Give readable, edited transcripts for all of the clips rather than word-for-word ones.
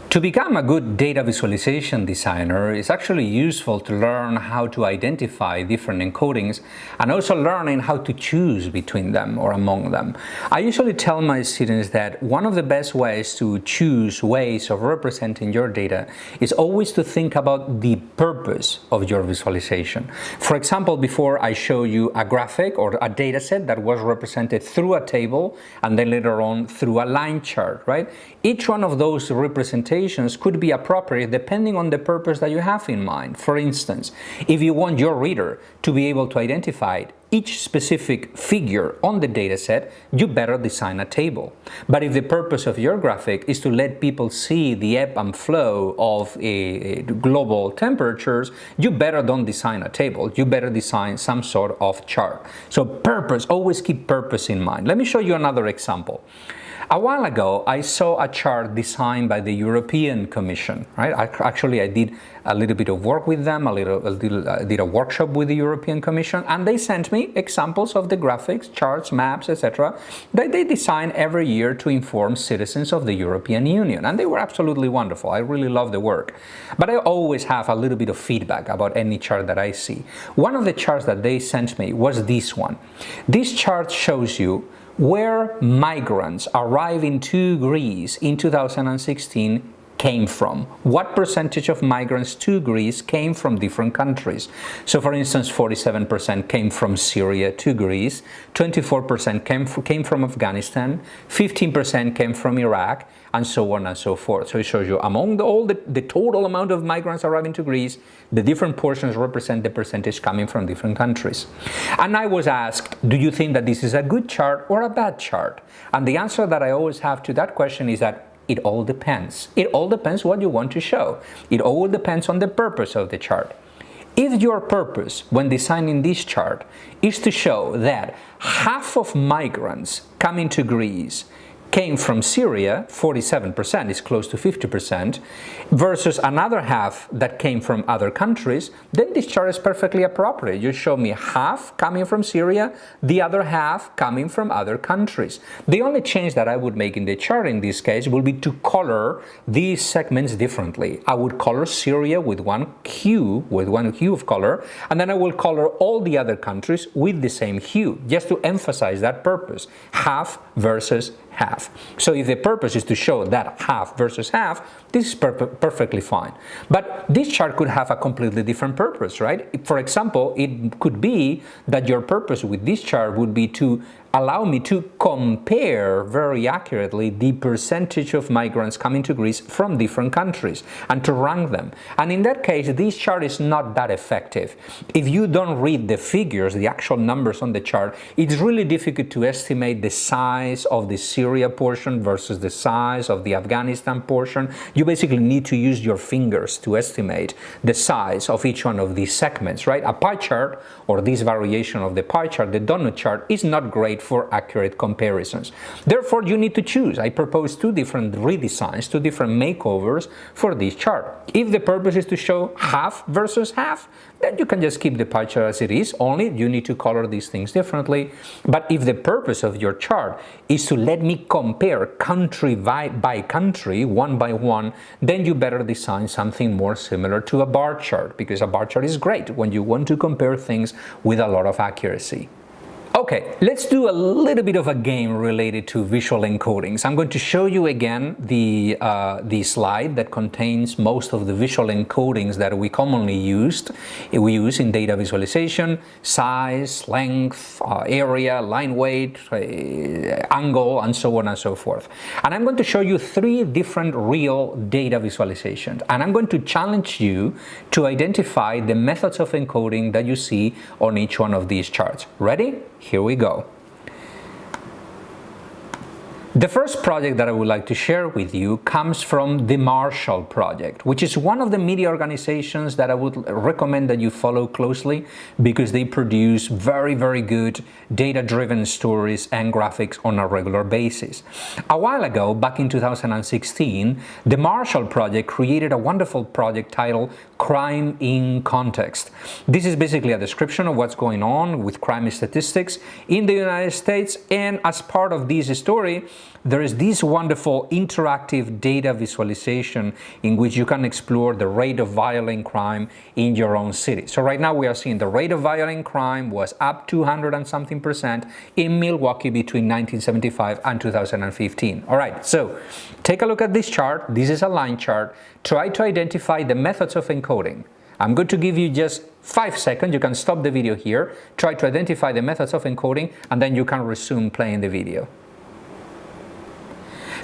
To become a good data visualization designer, it's actually useful to learn how to identify different encodings and also learning how to choose between them or among them. I usually tell my students that one of the best ways to choose ways of representing your data is always to think about the purpose of your visualization. For example, before I show you a graphic or a data set that was represented through a table and then later on through a line chart, right? Each one of those representations could be appropriate depending on the purpose that you have in mind. For instance, if you want your reader to be able to identify each specific figure on the dataset, you better design a table. But if the purpose of your graphic is to let people see the ebb and flow of global temperatures, you better don't design a table. You better design some sort of chart. So purpose, always keep purpose in mind. Let me show you another example. A while ago, I saw a chart designed by the European Commission, right? I did a little bit of work with them, I did a workshop with the European Commission, and they sent me examples of the graphics, charts, maps, etc. that they design every year to inform citizens of the European Union, and they were absolutely wonderful. I really love the work. But I always have a little bit of feedback about any chart that I see. One of the charts that they sent me was this one. This chart shows you where migrants arriving to Greece in 2016 came from. What percentage of migrants to Greece came from different countries? So for instance, 47% came from Syria to Greece, 24% came from Afghanistan, 15% came from Iraq, and so on and so forth. So it shows you among the total amount of migrants arriving to Greece, the different portions represent the percentage coming from different countries. And I was asked, do you think that this is a good chart or a bad chart? And the answer that I always have to that question is that it all depends. It all depends what you want to show. It all depends on the purpose of the chart. If your purpose when designing this chart is to show that half of migrants coming to Greece came from Syria, 47% is close to 50%, versus another half that came from other countries, then this chart is perfectly appropriate. You show me half coming from Syria, the other half coming from other countries. The only change that I would make in the chart in this case will be to color these segments differently. I would color Syria with one hue of color, and then I will color all the other countries with the same hue, just to emphasize that purpose, half versus half. So if the purpose is to show that half versus half, this is perfectly fine. But this chart could have a completely different purpose, right? For example, it could be that your purpose with this chart would be to allow me to compare very accurately the percentage of migrants coming to Greece from different countries and to rank them. And in that case, this chart is not that effective. If you don't read the figures, the actual numbers on the chart, it's really difficult to estimate the size of the Syria portion versus the size of the Afghanistan portion. You basically need to use your fingers to estimate the size of each one of these segments, right? A pie chart, or this variation of the pie chart, the donut chart, is not great for accurate comparisons. Therefore, you need to choose. I propose two different redesigns, two different makeovers for this chart. If the purpose is to show half versus half, then you can just keep the pie chart as it is, only you need to color these things differently. But if the purpose of your chart is to let me compare country by country, one by one, then you better design something more similar to a bar chart, because a bar chart is great when you want to compare things with a lot of accuracy. Okay, let's do a little bit of a game related to visual encodings. I'm going to show you again the slide that contains most of the visual encodings that we commonly use in data visualization: size, length, area, line weight, angle, and so on and so forth. And I'm going to show you three different real data visualizations. And I'm going to challenge you to identify the methods of encoding that you see on each one of these charts. Ready? Here we go. The first project that I would like to share with you comes from the Marshall Project, which is one of the media organizations that I would recommend that you follow closely, because they produce very, very good data-driven stories and graphics on a regular basis. A while ago, back in 2016, the Marshall Project created a wonderful project titled Crime in Context. This is basically a description of what's going on with crime statistics in the United States, and as part of this story, there is this wonderful interactive data visualization in which you can explore the rate of violent crime in your own city. So right now we are seeing the rate of violent crime was up 200 and something percent in Milwaukee between 1975 and 2015. All right, so take a look at this chart. This is a line chart. Try to identify the methods of encoding. I'm going to give you just 5 seconds. You can stop the video here. Try to identify the methods of encoding, and then you can resume playing the video.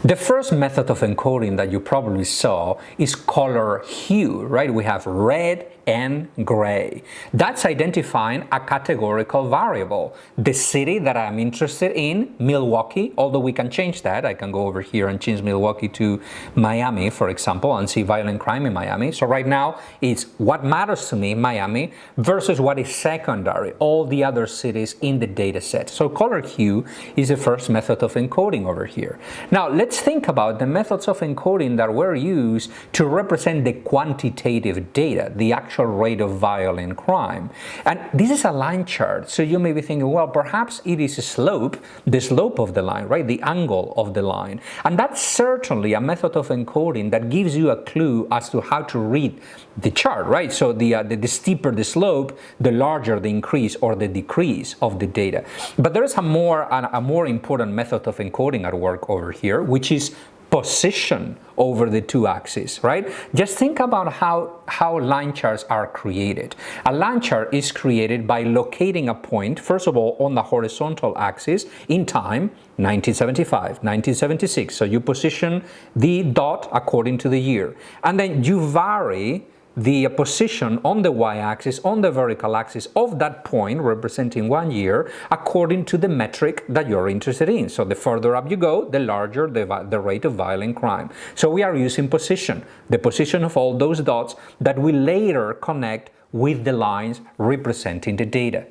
The first method of encoding that you probably saw is color hue, right? We have red and gray. That's identifying a categorical variable. The city that I'm interested in, Milwaukee, although we can change that. I can go over here and change Milwaukee to Miami, for example, and see violent crime in Miami. So right now, it's what matters to me, Miami, versus what is secondary, all the other cities in the data set. So color hue is the first method of encoding over here. Now, let's think about the methods of encoding that were used to represent the quantitative data, the actual rate of violent crime. And this is a line chart, so you may be thinking, well, perhaps it is a slope, the slope of the line, right, the angle of the line. And that's certainly a method of encoding that gives you a clue as to how to read the chart, right? So the steeper the slope, the larger the increase or the decrease of the data. But there is a more important method of encoding at work over here, which is position over the two axes, right? Just think about how line charts are created. A line chart is created by locating a point, first of all, on the horizontal axis in time, 1975, 1976. So you position the dot according to the year. And then you vary the position on the y-axis, on the vertical axis of that point representing 1 year according to the metric that you're interested in. So the further up you go, the larger the rate of violent crime. So we are using position, the position of all those dots that we later connect with the lines representing the data.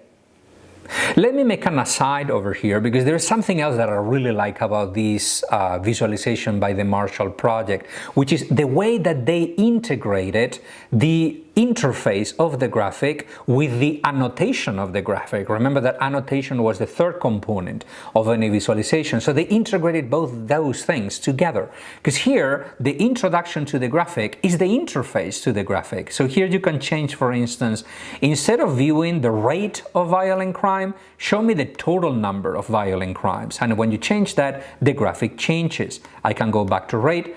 Let me make an aside over here because there's something else that I really like about this visualization by the Marshall Project, which is the way that they integrated the interface of the graphic with the annotation of the graphic. Remember that annotation was the third component of any visualization. So they integrated both those things together. Because here, the introduction to the graphic is the interface to the graphic. So here you can change, for instance, instead of viewing the rate of violent crime, show me the total number of violent crimes. And when you change that, the graphic changes. I can go back to rate.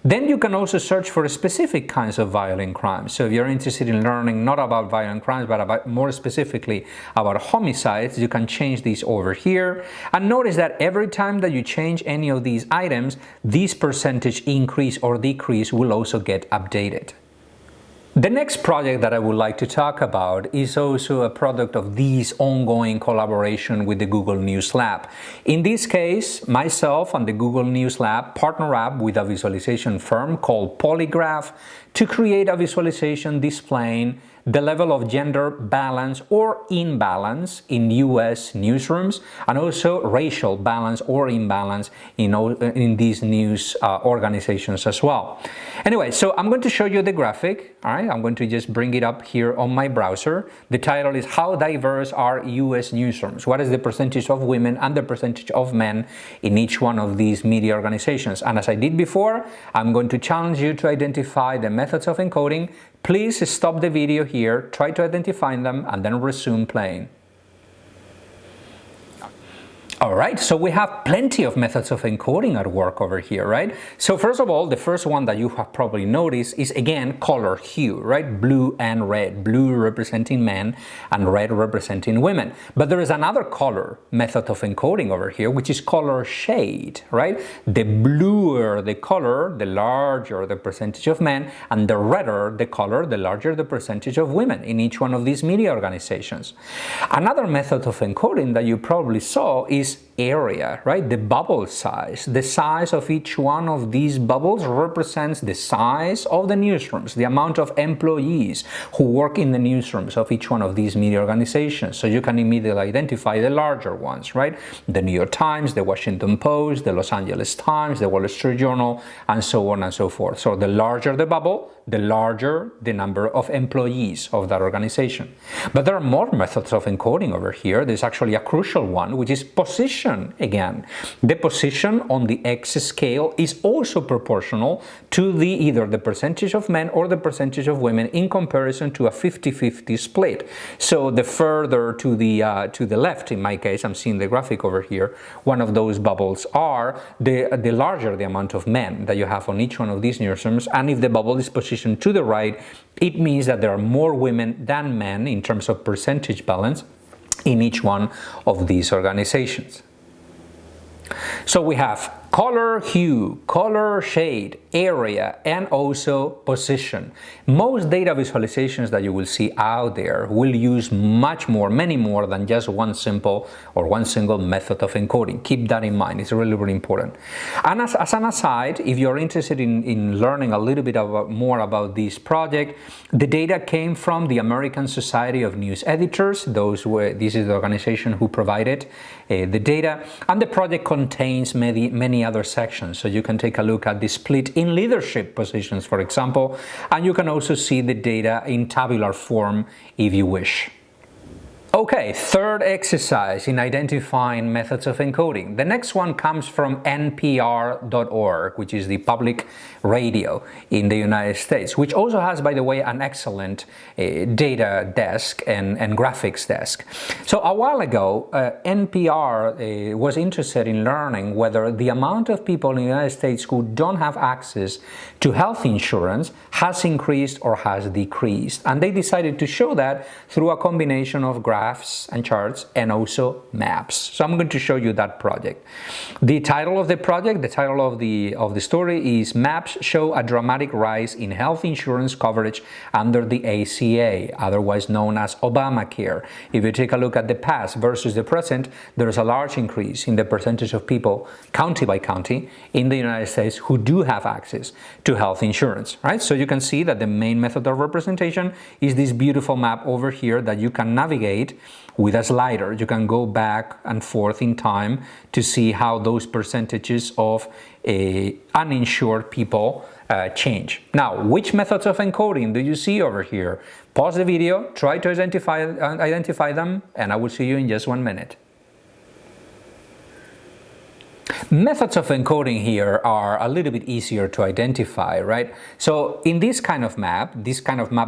Then you can also search for specific kinds of violent crimes. So if you're interested in learning not about violent crimes, but about more specifically about homicides, you can change these over here. And notice that every time that you change any of these items, this percentage increase or decrease will also get updated. The next project that I would like to talk about is also a product of this ongoing collaboration with the Google News Lab. In this case, myself and the Google News Lab partner up with a visualization firm called Polygraph to create a visualization displaying the level of gender balance or imbalance in US newsrooms, and also racial balance or imbalance in these news organizations as well. Anyway, so I'm going to show you the graphic. All right, I'm going to just bring it up here on my browser. The title is How Diverse Are US Newsrooms? What is the percentage of women and the percentage of men in each one of these media organizations? And as I did before, I'm going to challenge you to identify the methods of encoding. Please stop the video here, try to identify them, and then resume playing. All right, so we have plenty of methods of encoding at work over here, right? So first of all, the first one that you have probably noticed is, again, color hue, right? Blue and red, blue representing men and red representing women. But there is another color method of encoding over here, which is color shade, right? The bluer the color, the larger the percentage of men, and the redder the color, the larger the percentage of women in each one of these media organizations. Another method of encoding that you probably saw is area, right? The bubble size. The size of each one of these bubbles represents the size of the newsrooms, the amount of employees who work in the newsrooms of each one of these media organizations. So you can immediately identify the larger ones, right? The New York Times, the Washington Post, the Los Angeles Times, the Wall Street Journal, and so on and so forth. So the larger the bubble, the larger the number of employees of that organization. But there are more methods of encoding over here. There's actually a crucial one, which is position again. The position on the X scale is also proportional to either the percentage of men or the percentage of women in comparison to a 50-50 split. So the further to the left, in my case, I'm seeing the graphic over here, one of those bubbles are the larger the amount of men that you have on each one of these newsrooms, and if the bubble is positioned to the right, it means that there are more women than men in terms of percentage balance in each one of these organizations. So we have color, hue, color, shade, area, and also position. Most data visualizations that you will see out there will use many more than just one single method of encoding. Keep that in mind, it's really, really important. And as an aside, if you're interested in learning a little bit more about this project, the data came from the American Society of News Editors. This is the organization who provided the data, and the project contains many other sections. So you can take a look at the split in leadership positions, for example, and you can also see the data in tabular form if you wish. Okay, third exercise in identifying methods of encoding. The next one comes from NPR.org, which is the public radio in the United States, which also has, by the way, an excellent data desk and graphics desk. So a while ago, NPR was interested in learning whether the amount of people in the United States who don't have access to health insurance has increased or has decreased. And they decided to show that through a combination of graphs and charts and also maps. So I'm going to show you that project. The title of the project, the title of the story is Maps Show a Dramatic Rise in Health Insurance Coverage Under the ACA, otherwise known as Obamacare. If you take a look at the past versus the present, there's a large increase in the percentage of people, county by county, in the United States who do have access to health insurance, right? So you can see that the main method of representation is this beautiful map over here that you can navigate with a slider. You can go back and forth in time to see how those percentages of uninsured people change. Now, which methods of encoding do you see over here? Pause the video, try to identify them, and I will see you in just 1 minute. Methods of encoding here are a little bit easier to identify, right? So in this kind of map,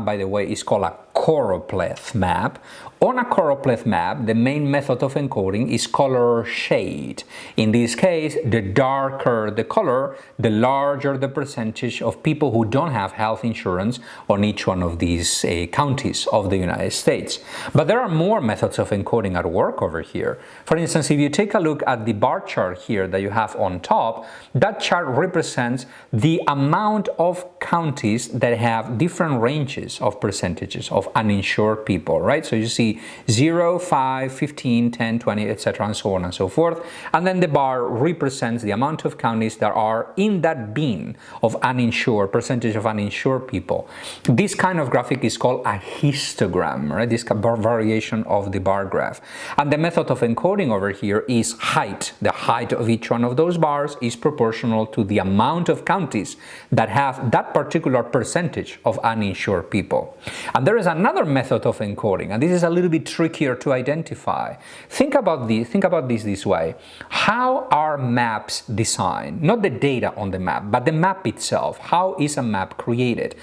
by the way, is called a choropleth map. On a choropleth map, the main method of encoding is color shade. In this case, the darker the color, the larger the percentage of people who don't have health insurance on each one of these counties of the United States. But there are more methods of encoding at work over here. For instance, if you take a look at the bar chart here that you have on top, that chart represents the amount of counties that have different ranges of percentages of uninsured people, right? So you see 0, 5, 15, 10, 20, etc., and so on and so forth. And then the bar represents the amount of counties that are in that bin of uninsured, percentage of uninsured people. This kind of graphic is called a histogram, right? This variation of the bar graph. And the method of encoding over here is height. The height of each one of those bars is proportional to the amount of counties that have that particular percentage of uninsured people. And there is another method of encoding, and this is a little bit trickier to identify. Think about this way. How are maps designed? Not the data on the map, but the map itself. How is a map created?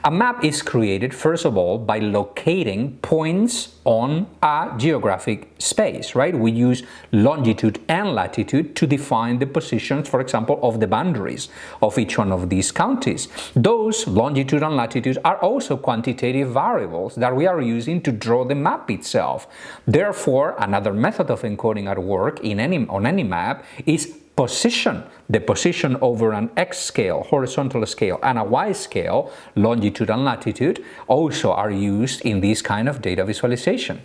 A map is created, first of all, by locating points on a geographic space, right? We use longitude and latitude to define the positions, for example, of the boundaries of each one of these counties. Those longitude and latitude are also quantitative variables that we are using to draw the map itself. Therefore, another method of encoding at work on any map is position. The position over an X scale, horizontal scale, and a Y scale, longitude and latitude, also are used in this kind of data visualization.